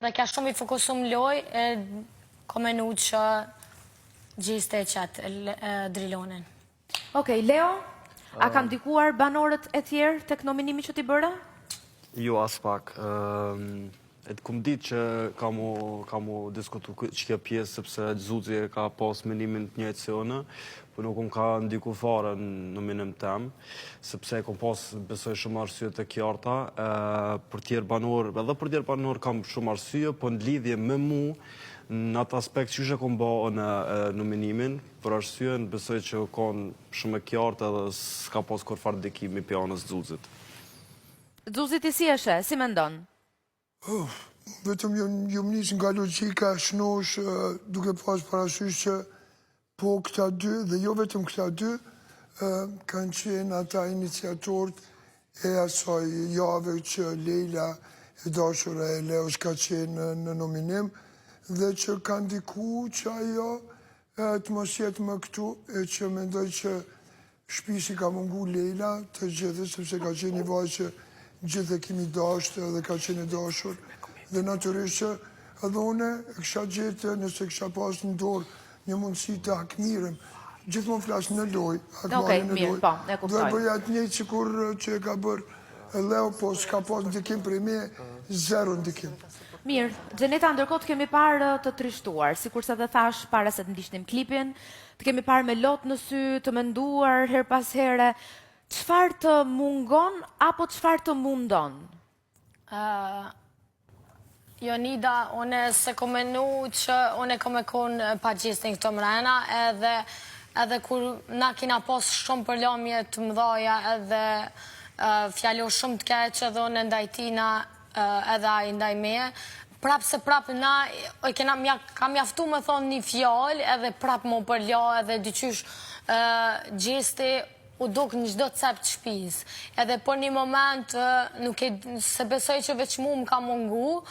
Dhe ka shumë i fokusum loj, komenu që gjiste e qatë drilonin. Okej, Leo, a kam ndikuar banorët e tjerë tek nominimi që t'i bëra? Jo, as pak. E të kumë ditë që ka mu diskutu që kjo pjesë, sepse Zuzi ka pas menimin të njëjtë se unë, për nuk ka ndiku fare në nominim tem, sepse kom pas besoj shumë arsye të kjarta, për tjerë banor, edhe për tjerë banor kam shumë arsye, po në lidhje me mu, në atë aspekt që kom ba në nominimin, për arsye në besoj që kanë shumë e kjarta edhe s'ka pas kur farë ndikimi për anës Zuzit. Zuzit i si eshe, si mendon? Vetëm jom njës nga logjika shnosh duke pas parasysh që po këta dy, dhe jo vetëm këta dy, kanë qenë ata iniciatorët e asaj jave që Leila e dashura e Leos ka qenë në nominim, dhe që kanë diku që ajo të mos jetë më këtu, e që mendoj që shpisi ka mungu Leila të gjithë, sepse ka qenë një vajzë që gjithë e kimi dashtë dhe ka qenë dashur, dhe natyrisht që edhe une e kësha gjithë nëse kësha pas në dorë një mundësi të hakmirëm, gjithmonë flasë në loj, hakmarë në loj, dhe bëja të njëjtë që kur që e ka bërë Leo, po s'ka pas ndikim për me, zero ndikim. Mirë, Gjeneta, ndërkohë të kemi parë të trishtuar, si kurse dhe thash para se të ndishtim klipin, të kemi parë me lot në sy, të menduar her pas here, qëfar të mungon apo qëfar të mundon? Jonida, une se komenu që une kome konë pa gjistin këto mrena, edhe kur na kina pos shumë përlomje të mdoja, edhe fjallo shumë të keqë, edhe une ndajtina, edhe a i ndaj meje, prapë se prapë na, kam jaftu me thonë një fjallë, edhe prapë më përlo, edhe dyqysh gjesti u duk në gjdo të cep të shpiz. Edhe për një moment, nuk e se besoj që veç mu më ka mungu,